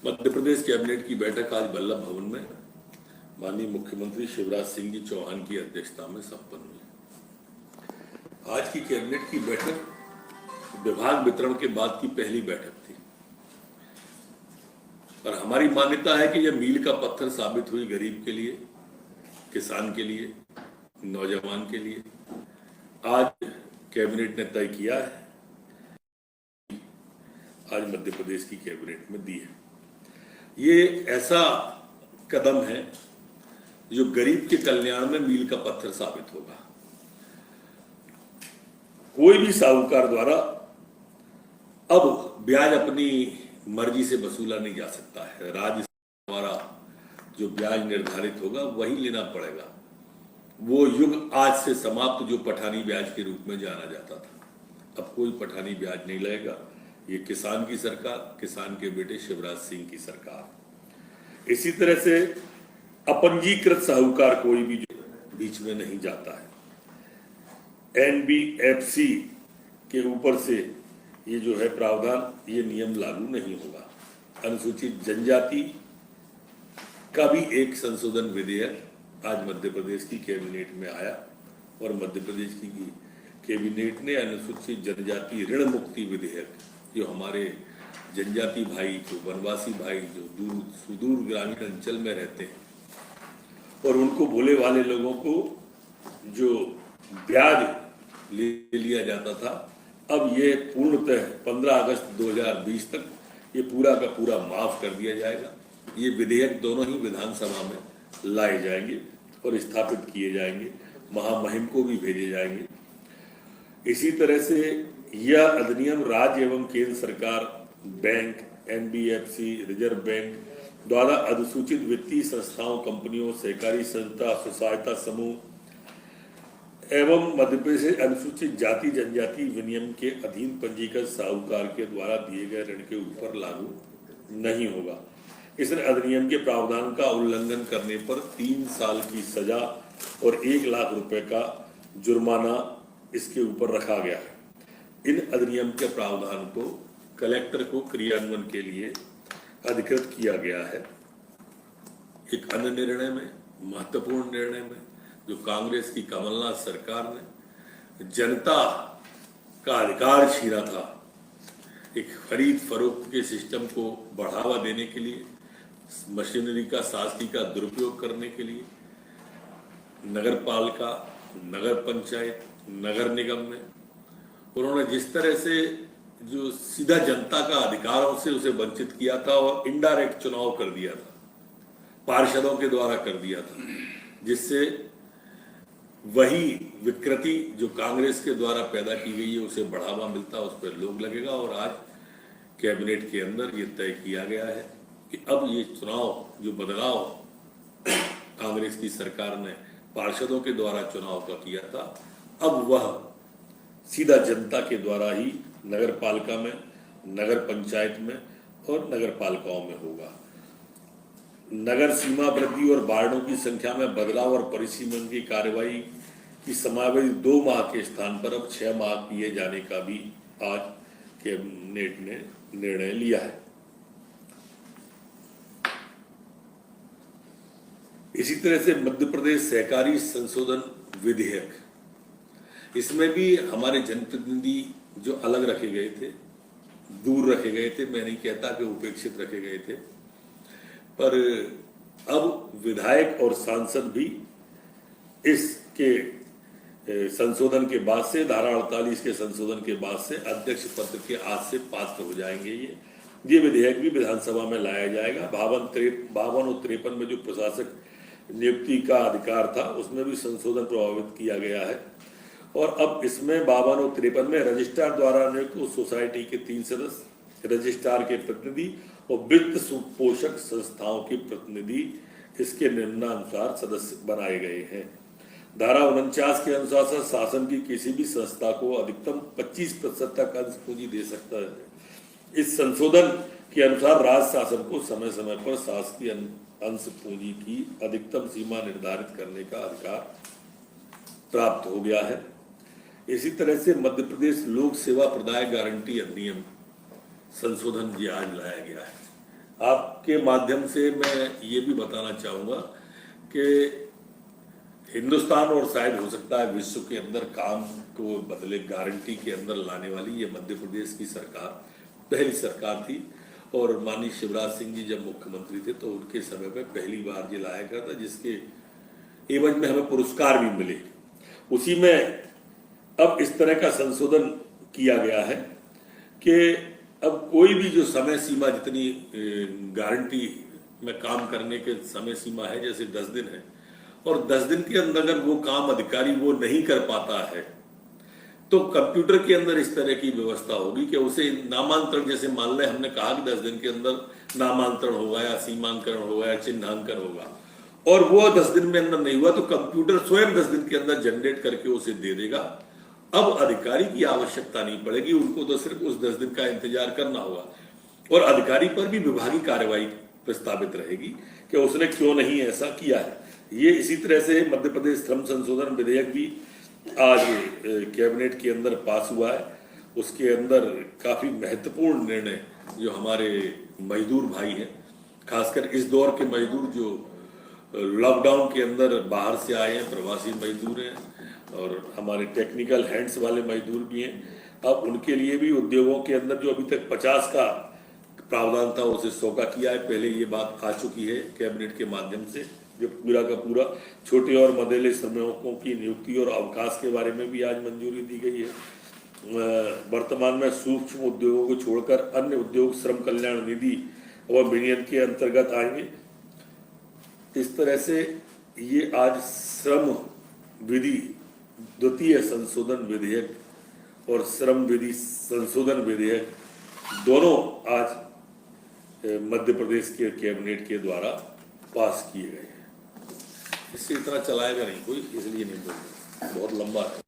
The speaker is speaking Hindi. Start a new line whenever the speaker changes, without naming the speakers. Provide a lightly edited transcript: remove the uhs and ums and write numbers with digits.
मध्य प्रदेश कैबिनेट की बैठक आज वल्लभ भवन में माननीय मुख्यमंत्री शिवराज सिंह जी चौहान की अध्यक्षता में संपन्न हुई। आज की कैबिनेट की बैठक विभाग वितरण के बाद की पहली बैठक थी और हमारी मान्यता है कि यह मील का पत्थर साबित हुई गरीब के लिए, किसान के लिए, नौजवान के लिए। आज कैबिनेट ने तय किया है, आज मध्य प्रदेश की कैबिनेट में दी है। ये ऐसा कदम है जो गरीब के कल्याण में मील का पत्थर साबित होगा। कोई भी साहूकार द्वारा अब ब्याज अपनी मर्जी से वसूला नहीं जा सकता है। राज्य द्वारा जो ब्याज निर्धारित होगा वही लेना पड़ेगा। वो युग आज से समाप्त जो पठानी ब्याज के रूप में जाना जाता था। अब कोई पठानी ब्याज नहीं लगेगा। ये किसान की सरकार, किसान के बेटे शिवराज सिंह की सरकार। इसी तरह से अपंजीकृत साहूकार कोई भी बीच में नहीं जाता है। एनबीएफसी के ऊपर से ये जो है प्रावधान, ये नियम लागू नहीं होगा। अनुसूचित जनजाति का भी एक संशोधन विधेयक आज मध्य प्रदेश की कैबिनेट में आया और मध्य प्रदेश की कैबिनेट ने अनुसूचित जनजाति ऋण मुक्ति विधेयक, जो हमारे जनजाति भाई, जो वनवासी भाई, जो दूर सुदूर ग्रामीण अंचल में रहते हैं और उनको भोले वाले लोगों को जो ब्याज ले लिया जाता था, अब ये पूर्णतः 15 अगस्त 2020 तक ये पूरा का पूरा माफ कर दिया जाएगा। ये विधेयक दोनों ही विधानसभा में लाए जाएंगे और स्थापित किए जाएंगे। महामहिम को भी भेजे जाएंगे। इसी तरह से यह अधिनियम राज्य एवं केंद्र सरकार, बैंक, एनबीएफसी, रिजर्व बैंक द्वारा अनुसूचित वित्तीय संस्थाओं, कंपनियों, सहकारी संस्था, स्वसहायता समूह एवं मध्य प्रदेश अनुसूचित जाति जनजाति विनियम के अधीन पंजीकृत साहूकार के द्वारा दिए गए ऋण के ऊपर लागू नहीं होगा। इस अधिनियम के प्रावधान का उल्लंघन करने पर 3 साल की सजा और 1 लाख रुपए का जुर्माना इसके ऊपर रखा गया है। इन अधिनियम के प्रावधान को कलेक्टर को क्रियान्वयन के लिए अधिकृत किया गया है। एक अन्य निर्णय में, महत्वपूर्ण निर्णय में, जो कांग्रेस की कमलनाथ सरकार ने जनता का अधिकार छीना था, एक खरीद फरोख्त के सिस्टम को बढ़ावा देने के लिए, मशीनरी का, शासकी का दुरुपयोग करने के लिए नगर पालिका, नगर पंचायत, नगर निगम में उन्होंने जिस तरह से जो सीधा जनता का अधिकारों से उसे वंचित किया था और इनडायरेक्ट चुनाव कर दिया था, पार्षदों के द्वारा कर दिया था, जिससे वही विकृति जो कांग्रेस के द्वारा पैदा की गई है उसे बढ़ावा मिलता, उस पर लोग लगेगा। और आज कैबिनेट के अंदर ये तय किया गया है कि अब ये चुनाव, जो बदलाव कांग्रेस की सरकार ने पार्षदों के द्वारा चुनाव का किया था, अब वह सीधा जनता के द्वारा ही नगर पालिका में, नगर पंचायत में और नगर पालिकाओं में होगा। नगर सीमा वृद्धि और वार्डों की संख्या में बदलाव और परिसीमन की कार्रवाई की समावधि 2 माह के स्थान पर अब 6 माह किए जाने का भी आज कैबिनेट ने निर्णय लिया है। इसी तरह से मध्य प्रदेश सहकारी संशोधन विधेयक, इसमें भी हमारे जनप्रतिनिधि जो अलग रखे गए थे, दूर रखे गए थे, मैं नहीं कहता कि उपेक्षित रखे गए थे, पर अब विधायक और सांसद भी इसके संशोधन के बाद से, धारा 48 के संशोधन के बाद से अध्यक्ष पद के आज से पात्र हो जाएंगे। ये विधेयक भी विधानसभा में लाया जाएगा। 52 और 53 में जो प्रशासक नियुक्ति का अधिकार था उसमें भी संशोधन प्रभावित किया गया है। और अब इसमें 52 और 53 में रजिस्ट्रार द्वारा नियुक्त उस सोसाइटी के 3 सदस्य, रजिस्ट्रार के प्रतिनिधि और वित्त पोषक संस्थाओं के प्रतिनिधि इसके निम्नानुसार सदस्य बनाए गए हैं। धारा 49 के अनुसार शासन की किसी भी संस्था को अधिकतम 25% तक अंश पूंजी दे सकता है। इस संशोधन के अनुसार राज्य शासन को समय समय पर शासकीय अंश पूंजी की अधिकतम सीमा निर्धारित करने का अधिकार प्राप्त हो गया है। इसी तरह से मध्य प्रदेश लोक सेवा प्रदाय गारंटी अधिनियम संशोधन भी आज लाया गया है, आपके माध्यम से मैं ये भी बताना चाहूंगा कि हिंदुस्तान और शायद हो सकता है विश्व के अंदर काम को बदले गारंटी के अंदर लाने वाली ये मध्य प्रदेश की सरकार पहली सरकार थी। और माननीय शिवराज सिंह जी जब मुख्यमंत्री थे तो उनके समय में पहली बार ये लाया गया था, जिसके एवज में हमें पुरस्कार भी मिले। उसी में अब इस तरह का संशोधन किया गया है कि अब कोई भी जो समय सीमा, जितनी गारंटी में काम करने के समय सीमा है, जैसे 10 दिन है, और 10 दिन के अंदर अगर वो काम अधिकारी वो नहीं कर पाता है तो कंप्यूटर के अंदर इस तरह की व्यवस्था होगी कि उसे नामांतरण, जैसे मान लें हमने कहा कि 10 दिन के अंदर नामांतरण होगा या सीमांकन होगा या चिन्हांकन होगा, और वो 10 दिन में अंदर नहीं हुआ तो कंप्यूटर स्वयं 10 दिन के अंदर जनरेट करके उसे दे देगा। अब अधिकारी की आवश्यकता नहीं पड़ेगी, उनको तो सिर्फ उस 10 दिन का इंतजार करना होगा। और अधिकारी पर भी विभागीय कार्रवाई प्रस्तावित रहेगी कि उसने क्यों नहीं ऐसा किया है। ये इसी तरह से मध्य प्रदेश श्रम संशोधन विधेयक भी आज कैबिनेट के अंदर पास हुआ है। उसके अंदर काफी महत्वपूर्ण निर्णय जो हमारे मजदूर भाई हैं, खासकर इस दौर के मजदूर जो लॉकडाउन के अंदर बाहर से आए हैं, प्रवासी मजदूर हैं, और हमारे टेक्निकल हैंड्स वाले मजदूर भी हैं, अब उनके लिए भी उद्योगों के अंदर जो अभी तक 50 का प्रावधान था उसे 100 का किया है। पहले ये बात आ चुकी है कैबिनेट के माध्यम से, जो पूरा का पूरा छोटे और मध्यम श्रमिकों की नियुक्ति और अवकाश के बारे में भी आज मंजूरी दी गई है। वर्तमान में सूक्ष्म उद्योगों को छोड़कर अन्य उद्योग श्रम कल्याण निधि और विनियम के अंतर्गत आएंगे। इस तरह से ये आज श्रम विधि द्वितीय संशोधन विधेयक और श्रम विधि संशोधन विधेयक दोनों आज मध्य प्रदेश के कैबिनेट के द्वारा पास किए गए हैं। इससे इतना चलाएगा नहीं कोई, इसलिए नहीं बोल रहा, बहुत लंबा है।